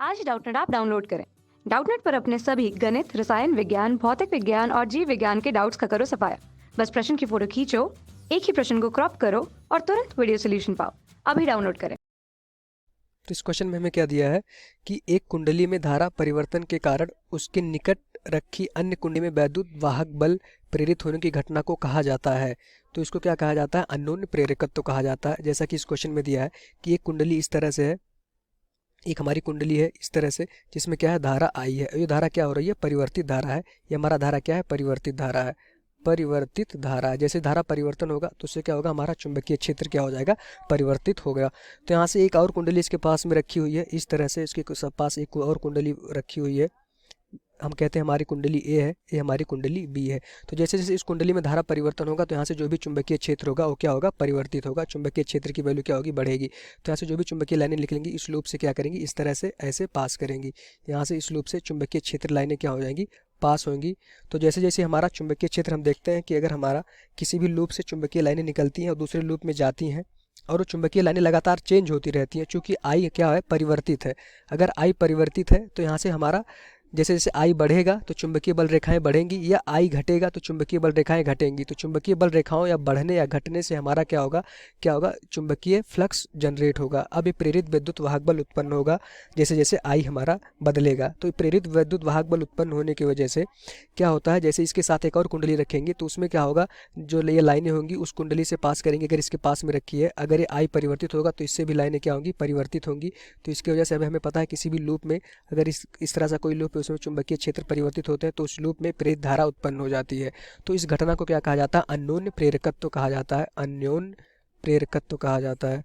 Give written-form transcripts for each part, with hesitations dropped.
आज ही Doubtnut app download करें। Doubtnut पर अपने सभी गणित, रसायन विज्ञान, भौतिक विज्ञान और जीव विज्ञान के डाउट्स का करो सफाया। बस प्रश्न की फोटो खींचो, एक ही प्रश्न को क्रॉप करो और तुरंत वीडियो सोल्यूशन पाओ। अभी डाउनलोड करें। तो इस क्वेश्चन में हमें क्या दिया है कि एक कुंडली में धारा परिवर्तन के कारण उसके निकट रखी अन्य कुंडली में वैद्युत वाहक बल प्रेरित होने की घटना को कहा जाता है। तो इसको क्या कहा जाता है? अन्योन्य प्रेरकत्व कहा जाता है। जैसा कि इस क्वेश्चन में दिया है कि एक कुंडली इस तरह से है, एक हमारी कुंडली है इस तरह से, जिसमें क्या है, धारा आई है। ये धारा क्या हो रही है? परिवर्तित धारा है। ये हमारा धारा क्या है? परिवर्तित धारा है। परिवर्तित धारा, जैसे धारा परिवर्तन होगा तो उससे क्या होगा? हमारा चुंबकीय क्षेत्र क्या हो जाएगा? परिवर्तित हो गया। तो यहाँ से एक और कुंडली इसके पास में रखी हुई है इस तरह से, इसके पास एक और कुंडली रखी हुई है। हम कहते हैं हमारी कुंडली ए है, ये हमारी कुंडली बी है। तो जैसे जैसे इस कुंडली में धारा परिवर्तन होगा तो यहाँ से जो भी चुंबकीय क्षेत्र होगा वो क्या होगा? परिवर्तित होगा। चुंबकीय क्षेत्र की वैल्यू क्या होगी? बढ़ेगी। तो यहाँ से जो भी चुंबकीय लाइनें निकलेंगी इस लूप से क्या करेंगी? इस तरह से ऐसे पास करेंगी। यहाँ से इस लूप से चुंबकीय क्षेत्र लाइनें क्या हो जाएंगी? पास होंगी। तो जैसे जैसे हमारा चुंबकीय क्षेत्र, हम देखते हैं कि अगर हमारा किसी भी लूप से चुंबकीय लाइनें निकलती हैं और दूसरे लूप में जाती हैं और वो चुंबकीय लाइनें लगातार चेंज होती रहती हैं, चूँकि आई क्या है? परिवर्तित है। अगर आई परिवर्तित है तो यहाँ से हमारा जैसे जैसे आई बढ़ेगा तो चुंबकीय बल रेखाएं बढ़ेंगी, या आई घटेगा तो चुंबकीय बल रेखाएं घटेंगी। तो चुंबकीय बल रेखाओं या बढ़ने या घटने से हमारा क्या होगा? क्या होगा? चुंबकीय फ्लक्स जनरेट होगा। अब ये प्रेरित विद्युत वाहक बल उत्पन्न होगा जैसे जैसे आई हमारा बदलेगा। तो प्रेरित विद्युत वाहक बल उत्पन्न होने की वजह से क्या होता है, जैसे इसके साथ एक और कुंडली रखेंगे तो उसमें क्या होगा? जो ये लाइनें होंगी उस कुंडली से पास करेंगे। अगर इसके पास में रखी है, अगर ये आई परिवर्तित होगा तो इससे भी लाइनें क्या होंगी? परिवर्तित होंगी। तो इसकी वजह से हमें पता है किसी भी लूप में अगर इस तरह से कोई लूप है उसमें चुंबकीय क्षेत्र परिवर्तित होते हैं तो उस लूप में प्रेरित धारा उत्पन्न हो जाती है। तो इस घटना को क्या कहा जाता है? अन्योन्य प्रेरकत्व कहा जाता है। अन्योन्य प्रेरकत्व कहा जाता है।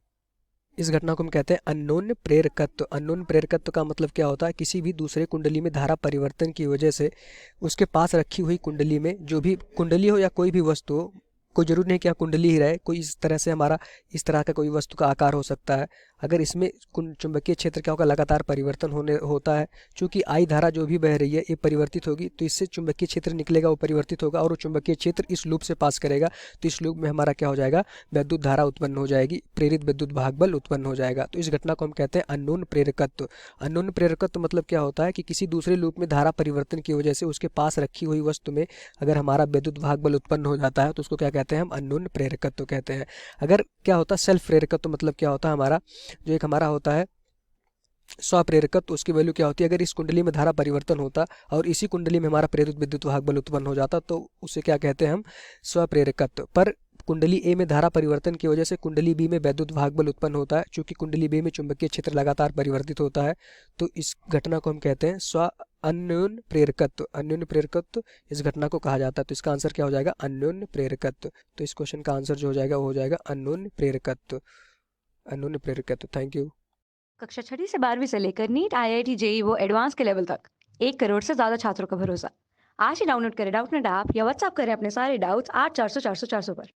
इस घटना को हम कहते हैं अन्योन्य प्रेरकत्व। अन्योन्य प्रेरकत्व का मतलब क्या होता है? किसी भी दूसरे कुंडली में धारा परिवर्तन की वजह से उसके पास रखी हुई कुंडली में, जो भी कुंडली हो या कोई भी वस्तु हो, कोई जरूरी नहीं कि कुंडली ही रहे, कोई इस तरह से हमारा इस तरह का कोई वस्तु का आकार हो सकता है। अगर इसमें चुंबकीय क्षेत्र क्या होगा? लगातार परिवर्तन होता है। चूंकि आई धारा जो भी बह रही है ये परिवर्तित होगी तो इससे चुंबकीय क्षेत्र निकलेगा वो परिवर्तित होगा और वो चुंबकीय क्षेत्र इस लूप से पास करेगा। तो इस लूप में हमारा क्या हो जाएगा? विद्युत धारा उत्पन्न हो जाएगी, प्रेरित विद्युत वाहक बल उत्पन्न हो जाएगा। तो इस घटना को हम कहते हैं अन्योन्य प्रेरकत्व। अन्योन्य प्रेरकत्व मतलब क्या होता है कि किसी दूसरे लूप में धारा परिवर्तन की वजह से उसके पास रखी हुई वस्तु में अगर हमारा विद्युत वाहक बल उत्पन्न हो जाता है तो उसको क्या कहते हैं? हम अन्योन्य प्रेरकत्व कहते हैं। अगर क्या होता है सेल्फ प्रेरकत्व, मतलब क्या होता है? हमारा जो एक हमारा होता है स्वप्रेरकत्व, तो उसकी वैल्यू क्या होती है? अगर इस कुंडली में धारा परिवर्तन होता और इसी कुंडली में हमारा प्रेरित विद्युत वाहक बल उत्पन्न हो जाता तो उसे क्या कहते हैं? हम स्वप्रेरकत्व। पर कुंडली ए में धारा परिवर्तन की वजह से कुंडली बी में वैद्युत वाहक बल उत्पन्न होता है। चूंकि कुंडली बी में चुंबकीय क्षेत्र लगातार परिवर्तित होता है तो इस घटना को हम कहते हैं अन्योन्य प्रेरकत्व। अन्योन्य प्रेरकत्व इस घटना को कहा जाता है। तो इसका आंसर क्या हो जाएगा? अन्योन्य प्रेरकत्व। तो इस क्वेश्चन का आंसर जो हो जाएगा वो हो जाएगा अन्योन्य प्रेरकत्व। अन्योन्य प्रेरकत्व। Thank you. कक्षा 6 से 12वीं से लेकर नीट, IIT, जेई वो एडवांस के लेवल तक 1 करोड़ से ज्यादा छात्रों का भरोसा। आज ही डाउनलोड करें डाउटनेट ऐप या व्हाट्सएप करें अपने सारे डाउट्स 8400 400 400 पर।